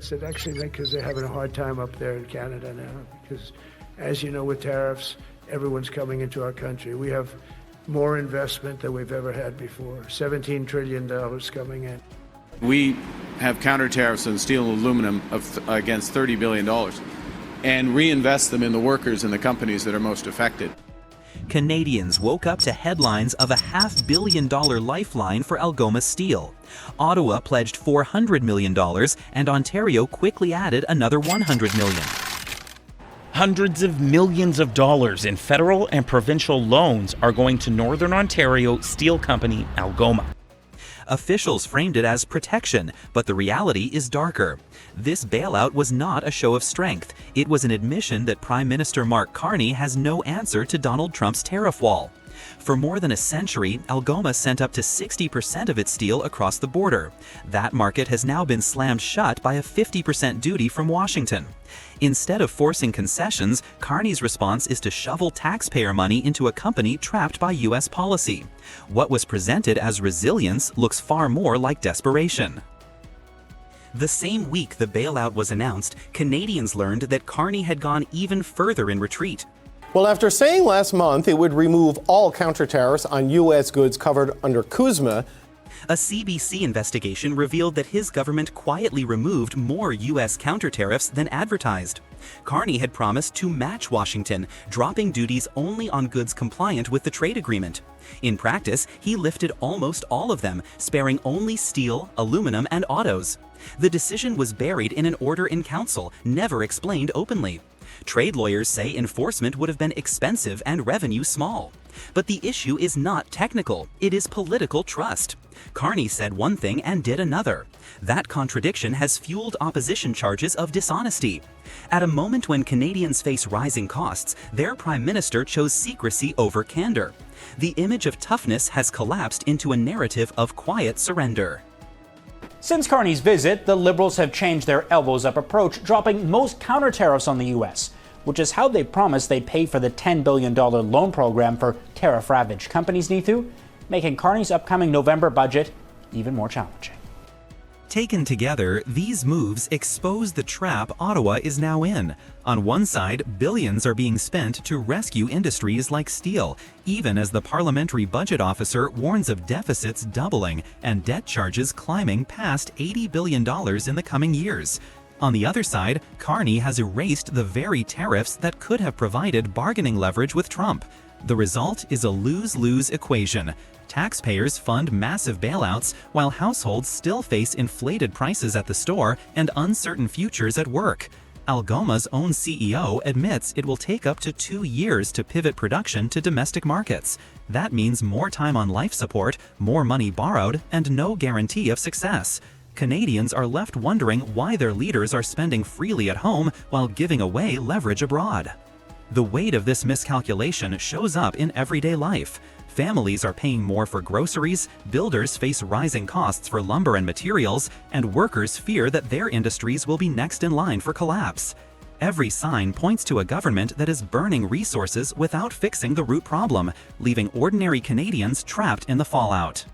It actually because they're having a hard time up there in Canada now because, as you know, with tariffs, everyone's coming into our country. We have more investment than we've ever had before, $17 trillion coming in. We have counter-tariffs on steel and aluminum against $30 billion and reinvest them in the workers and the companies that are most affected. Canadians woke up to headlines of a $500 million lifeline for Algoma Steel. Ottawa pledged $400 million, and Ontario quickly added another $100 million. Hundreds of millions of dollars in federal and provincial loans are going to Northern Ontario steel company Algoma. Officials framed it as protection, but the reality is darker. This bailout was not a show of strength. It was an admission that Prime Minister Mark Carney has no answer to Donald Trump's tariff wall. For more than a century, Algoma sent up to 60% of its steel across the border. That market has now been slammed shut by a 50% duty from Washington. Instead of forcing concessions, Carney's response is to shovel taxpayer money into a company trapped by U.S. policy. What was presented as resilience looks far more like desperation. The same week the bailout was announced, Canadians learned that Carney had gone even further in retreat. Well, after saying last month it would remove all counter-tariffs on U.S. goods covered under CUSMA, a CBC investigation revealed that his government quietly removed more U.S. counter-tariffs than advertised. Carney had promised to match Washington, dropping duties only on goods compliant with the trade agreement. In practice, he lifted almost all of them, sparing only steel, aluminum, and autos. The decision was buried in an order in council, never explained openly. Trade lawyers say enforcement would have been expensive and revenue small. But the issue is not technical, it is political trust. Carney said one thing and did another. That contradiction has fueled opposition charges of dishonesty. At a moment when Canadians face rising costs, their Prime Minister chose secrecy over candor. The image of toughness has collapsed into a narrative of quiet surrender. Since Carney's visit, the Liberals have changed their elbows-up approach, dropping most counter-tariffs on the U.S., which is how they promised they'd pay for the $10 billion loan program for tariff-ravaged companies need to, making Carney's upcoming November budget even more challenging. Taken together, these moves expose the trap Ottawa is now in. On one side, billions are being spent to rescue industries like steel, even as the parliamentary budget officer warns of deficits doubling and debt charges climbing past $80 billion in the coming years. On the other side, Carney has erased the very tariffs that could have provided bargaining leverage with Trump. The result is a lose-lose equation. Taxpayers fund massive bailouts, while households still face inflated prices at the store and uncertain futures at work. Algoma's own CEO admits it will take up to 2 years to pivot production to domestic markets. That means more time on life support, more money borrowed, and no guarantee of success. Canadians are left wondering why their leaders are spending freely at home while giving away leverage abroad. The weight of this miscalculation shows up in everyday life. Families are paying more for groceries, builders face rising costs for lumber and materials, and workers fear that their industries will be next in line for collapse. Every sign points to a government that is burning resources without fixing the root problem, leaving ordinary Canadians trapped in the fallout.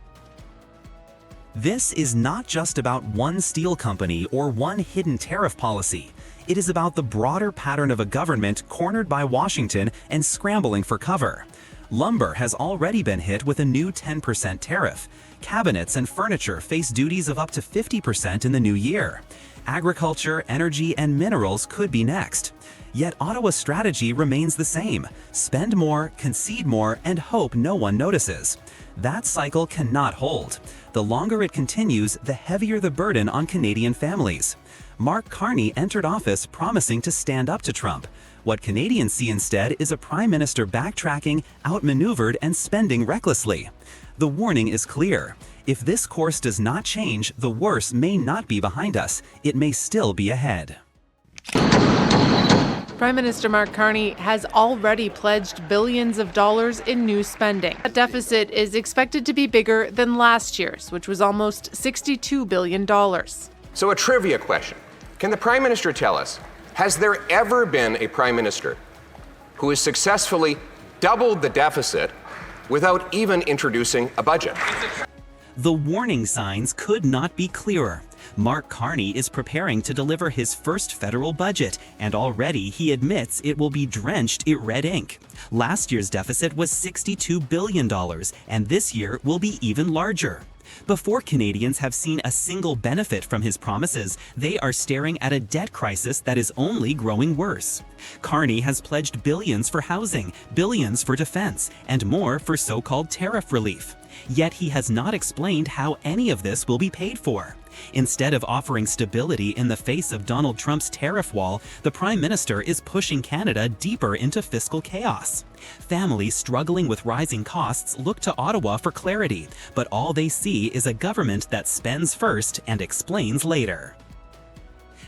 This is not just about one steel company or one hidden tariff policy. It is about the broader pattern of a government cornered by Washington and scrambling for cover. Lumber has already been hit with a new 10% tariff. Cabinets and furniture face duties of up to 50% in the new year. Agriculture, energy, and minerals could be next. Yet Ottawa's strategy remains the same: spend more, concede more, and hope no one notices. That cycle cannot hold. The longer it continues, the heavier the burden on Canadian families. Mark Carney entered office promising to stand up to Trump. What Canadians see instead is a prime minister backtracking, outmaneuvered, and spending recklessly. The warning is clear. If this course does not change, the worst may not be behind us. It may still be ahead. Prime Minister Mark Carney has already pledged billions of dollars in new spending. That deficit is expected to be bigger than last year's, which was almost $62 billion. So a trivia question. Can the Prime Minister tell us, has there ever been a Prime Minister who has successfully doubled the deficit without even introducing a budget? The warning signs could not be clearer. Mark Carney is preparing to deliver his first federal budget, and already he admits it will be drenched in red ink. Last year's deficit was $62 billion, and this year will be even larger. Before Canadians have seen a single benefit from his promises, they are staring at a debt crisis that is only growing worse. Carney has pledged billions for housing, billions for defense, and more for so-called tariff relief. Yet he has not explained how any of this will be paid for. Instead of offering stability in the face of Donald Trump's tariff wall, the Prime Minister is pushing Canada deeper into fiscal chaos. Families struggling with rising costs look to Ottawa for clarity, but all they see is a government that spends first and explains later.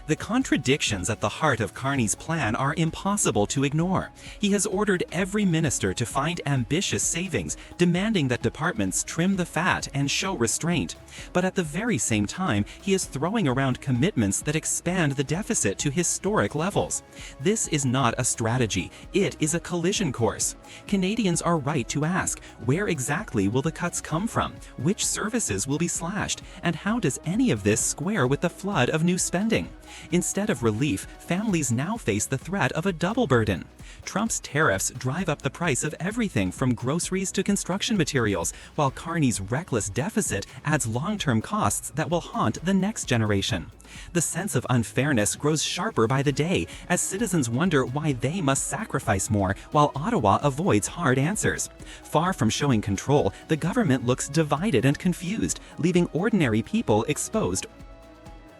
The contradictions at the heart of Carney's plan are impossible to ignore. He has ordered every minister to find ambitious savings, demanding that departments trim the fat and show restraint. But at the very same time, he is throwing around commitments that expand the deficit to historic levels. This is not a strategy, it is a collision course. Canadians are right to ask, where exactly will the cuts come from? Which services will be slashed? And how does any of this square with the flood of new spending? Instead of relief, families now face the threat of a double burden. Trump's tariffs drive up the price of everything from groceries to construction materials, while Carney's reckless deficit adds long-term costs that will haunt the next generation. The sense of unfairness grows sharper by the day as citizens wonder why they must sacrifice more while Ottawa avoids hard answers. Far from showing control, the government looks divided and confused, leaving ordinary people exposed.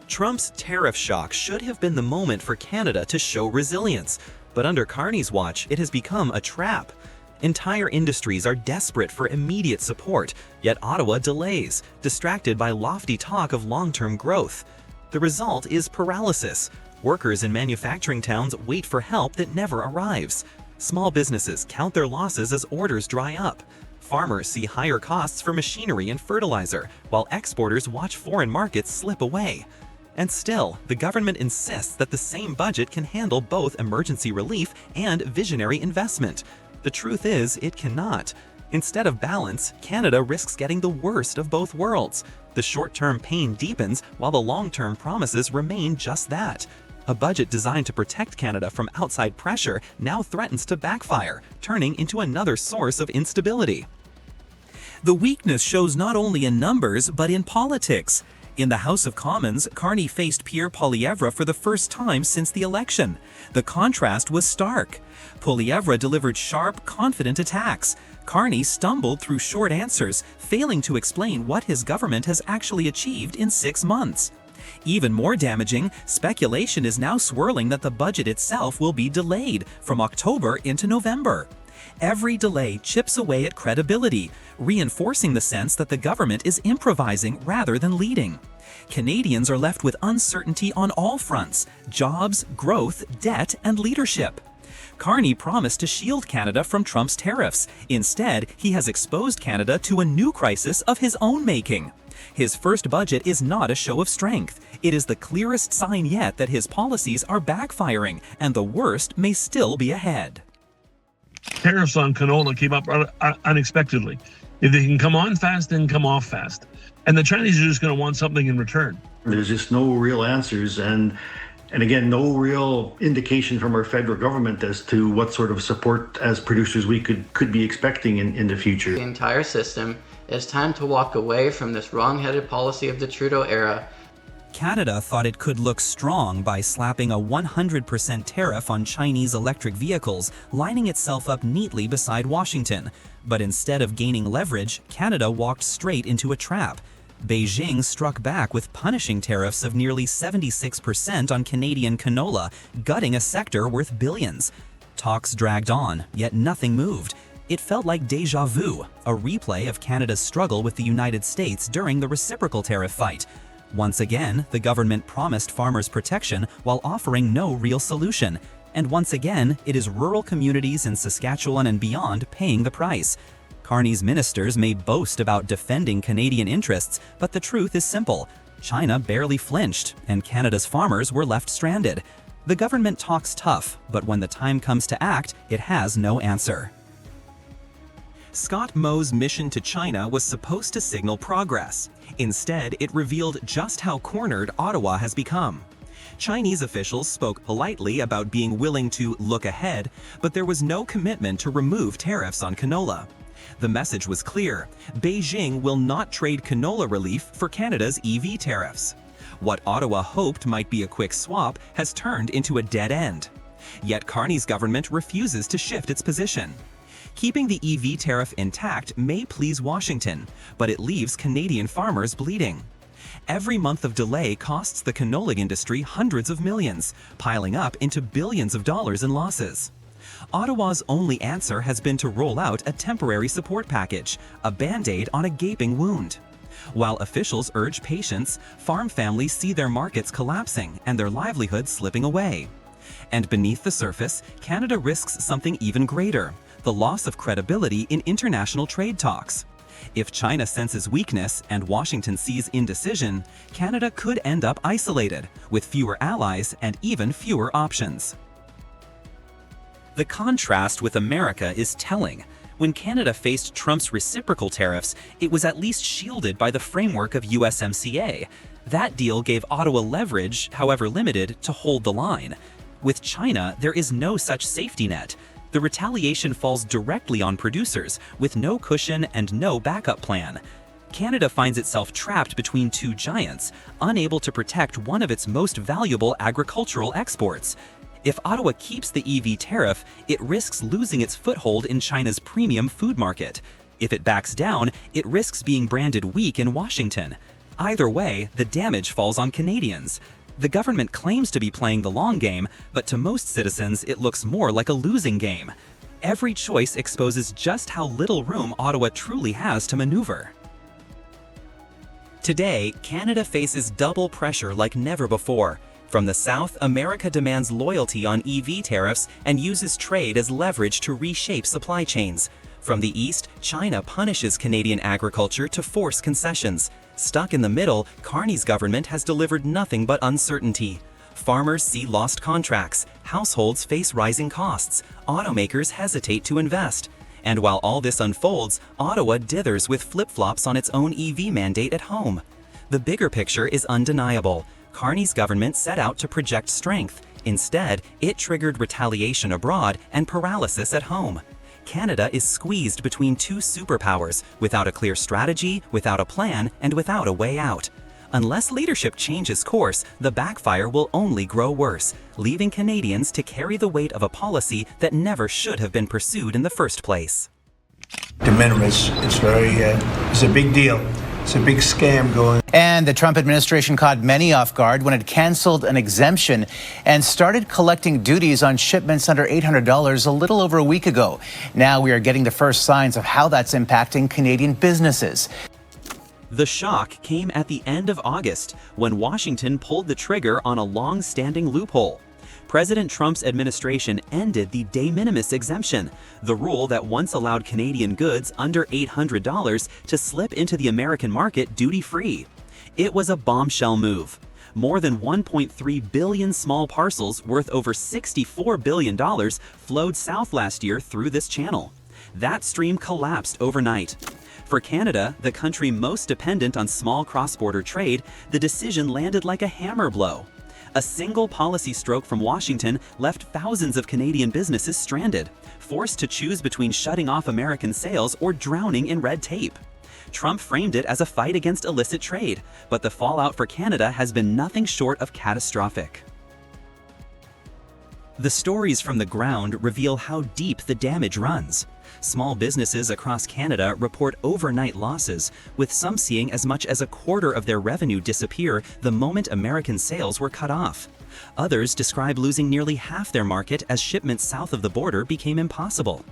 Trump's tariff shock should have been the moment for Canada to show resilience, but under Carney's watch, it has become a trap. Entire industries are desperate for immediate support, yet Ottawa delays, distracted by lofty talk of long-term growth. The result is paralysis. Workers in manufacturing towns wait for help that never arrives. Small businesses count their losses as orders dry up. Farmers see higher costs for machinery and fertilizer, while exporters watch foreign markets slip away. And still, the government insists that the same budget can handle both emergency relief and visionary investment. The truth is, it cannot. Instead of balance, Canada risks getting the worst of both worlds. The short-term pain deepens while the long-term promises remain just that. A budget designed to protect Canada from outside pressure now threatens to backfire, turning into another source of instability. The weakness shows not only in numbers, but in politics. In the House of Commons, Carney faced Pierre Poilievre for the first time since the election. The contrast was stark. Poilievre delivered sharp, confident attacks. Carney stumbled through short answers, failing to explain what his government has actually achieved in 6 months. Even more damaging, speculation is now swirling that the budget itself will be delayed from October into November. Every delay chips away at credibility, reinforcing the sense that the government is improvising rather than leading. Canadians are left with uncertainty on all fronts: jobs, growth, debt, and leadership. Carney promised to shield Canada from Trump's tariffs. Instead, he has exposed Canada to a new crisis of his own making. His first budget is not a show of strength. It is the clearest sign yet that his policies are backfiring, and the worst may still be ahead. Tariffs on canola came up unexpectedly. If they can come on fast, they can come off fast. And the Chinese are just going to want something in return. There's just no real answers, and again, no real indication from our federal government as to what sort of support as producers we could be expecting in the future. The entire system, it's time to walk away from this wrong-headed policy of the Trudeau era. Canada thought it could look strong by slapping a 100% tariff on Chinese electric vehicles, lining itself up neatly beside Washington. But instead of gaining leverage, Canada walked straight into a trap. Beijing struck back with punishing tariffs of nearly 76% on Canadian canola, gutting a sector worth billions. Talks dragged on, yet nothing moved. It felt like déjà vu, a replay of Canada's struggle with the United States during the reciprocal tariff fight. Once again, the government promised farmers protection while offering no real solution. And once again, it is rural communities in Saskatchewan and beyond paying the price. Carney's ministers may boast about defending Canadian interests, but the truth is simple. China barely flinched, and Canada's farmers were left stranded. The government talks tough, but when the time comes to act, it has no answer. Scott Moe's mission to China was supposed to signal progress. Instead, it revealed just how cornered Ottawa has become. Chinese officials spoke politely about being willing to look ahead, but there was no commitment to remove tariffs on canola. The message was clear: Beijing will not trade canola relief for Canada's EV tariffs. What Ottawa hoped might be a quick swap has turned into a dead end. Yet Carney's government refuses to shift its position. Keeping the EV tariff intact may please Washington, but it leaves Canadian farmers bleeding. Every month of delay costs the canola industry hundreds of millions, piling up into billions of dollars in losses. Ottawa's only answer has been to roll out a temporary support package, a band-aid on a gaping wound. While officials urge patience, farm families see their markets collapsing and their livelihoods slipping away. And beneath the surface, Canada risks something even greater: the loss of credibility in international trade talks. If China senses weakness and Washington sees indecision, Canada could end up isolated, with fewer allies and even fewer options. The contrast with America is telling. When Canada faced Trump's reciprocal tariffs, it was at least shielded by the framework of USMCA. That deal gave Ottawa leverage, however limited, to hold the line. With China, there is no such safety net. The retaliation falls directly on producers, with no cushion and no backup plan. Canada finds itself trapped between two giants, unable to protect one of its most valuable agricultural exports. If Ottawa keeps the EV tariff, it risks losing its foothold in China's premium food market. If it backs down, it risks being branded weak in Washington. Either way, the damage falls on Canadians. The government claims to be playing the long game, but to most citizens it looks more like a losing game. Every choice exposes just how little room Ottawa truly has to maneuver. Today, Canada faces double pressure like never before. From the South, America demands loyalty on EV tariffs and uses trade as leverage to reshape supply chains. From the East, China punishes Canadian agriculture to force concessions. Stuck in the middle, Carney's government has delivered nothing but uncertainty. Farmers see lost contracts, households face rising costs, automakers hesitate to invest. And while all this unfolds, Ottawa dithers with flip-flops on its own EV mandate at home. The bigger picture is undeniable. Carney's government set out to project strength. Instead, it triggered retaliation abroad and paralysis at home. Canada is squeezed between two superpowers, without a clear strategy, without a plan, and without a way out. Unless leadership changes course, the backfire will only grow worse, leaving Canadians to carry the weight of a policy that never should have been pursued in the first place. De minimis. It's a big deal. It's a big scam going. And the Trump administration caught many off guard when it canceled an exemption and started collecting duties on shipments under $800 a little over a week ago. Now we are getting the first signs of how that's impacting Canadian businesses. The shock came at the end of August, when Washington pulled the trigger on a long-standing loophole. President Trump's administration ended the de minimis exemption, the rule that once allowed Canadian goods under $800 to slip into the American market duty-free. It was a bombshell move. More than 1.3 billion small parcels worth over $64 billion flowed south last year through this channel. That stream collapsed overnight. For Canada, the country most dependent on small cross-border trade, the decision landed like a hammer blow. A single policy stroke from Washington left thousands of Canadian businesses stranded, forced to choose between shutting off American sales or drowning in red tape. Trump framed it as a fight against illicit trade, but the fallout for Canada has been nothing short of catastrophic. The stories from the ground reveal how deep the damage runs. Small businesses across Canada report overnight losses, with some seeing as much as a quarter of their revenue disappear the moment American sales were cut off. Others describe losing nearly half their market as shipments south of the border became impossible.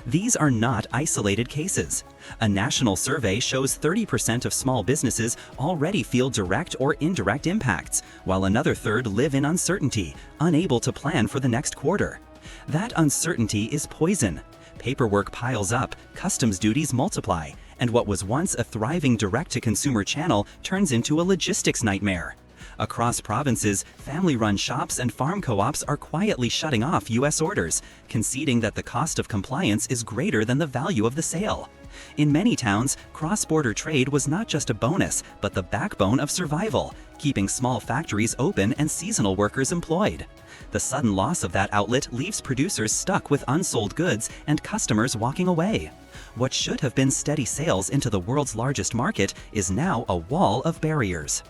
These are not isolated cases. A national survey shows 30% of small businesses already feel direct or indirect impacts, while another third live in uncertainty, unable to plan for the next quarter. That uncertainty is poison. Paperwork piles up, customs duties multiply, and what was once a thriving direct-to-consumer channel turns into a logistics nightmare. Across provinces, family-run shops and farm co-ops are quietly shutting off U.S. orders, conceding that the cost of compliance is greater than the value of the sale. In many towns, cross-border trade was not just a bonus, but the backbone of survival, keeping small factories open and seasonal workers employed. The sudden loss of that outlet leaves producers stuck with unsold goods and customers walking away. What should have been steady sales into the world's largest market is now a wall of barriers.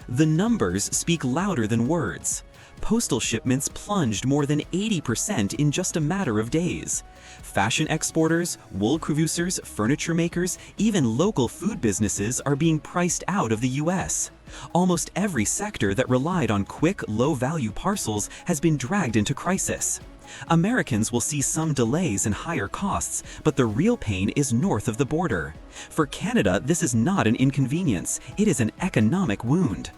The numbers speak louder than words. Postal shipments plunged more than 80% in just a matter of days. Fashion exporters, wool producers, furniture makers, even local food businesses are being priced out of the U.S. Almost every sector that relied on quick, low-value parcels has been dragged into crisis. Americans will see some delays and higher costs, but the real pain is north of the border. For Canada, this is not an inconvenience, it is an economic wound.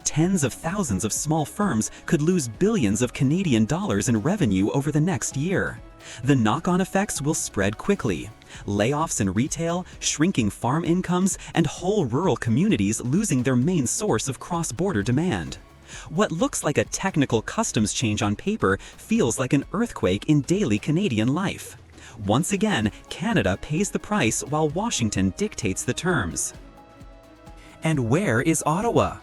Tens of thousands of small firms could lose billions of Canadian dollars in revenue over the next year. The knock-on effects will spread quickly. Layoffs in retail, shrinking farm incomes, and whole rural communities losing their main source of cross-border demand. What looks like a technical customs change on paper feels like an earthquake in daily Canadian life. Once again, Canada pays the price while Washington dictates the terms. And where is Ottawa?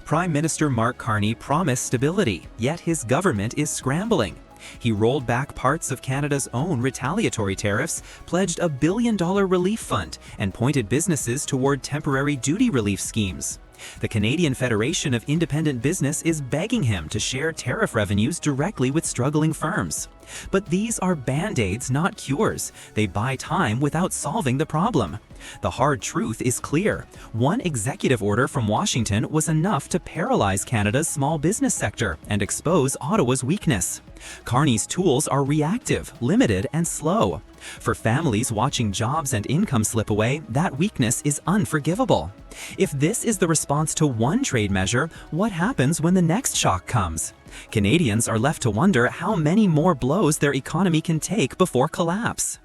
Prime Minister Mark Carney promised stability, yet his government is scrambling. He rolled back parts of Canada's own retaliatory tariffs, pledged $1 billion relief fund, and pointed businesses toward temporary duty relief schemes. The Canadian Federation of Independent Business is begging him to share tariff revenues directly with struggling firms. But these are band-aids, not cures. They buy time without solving the problem. The hard truth is clear. One executive order from Washington was enough to paralyze Canada's small business sector and expose Ottawa's weakness. Carney's tools are reactive, limited, and slow. For families watching jobs and income slip away, that weakness is unforgivable. If this is the response to one trade measure, what happens when the next shock comes? Canadians are left to wonder how many more blows their economy can take before collapse.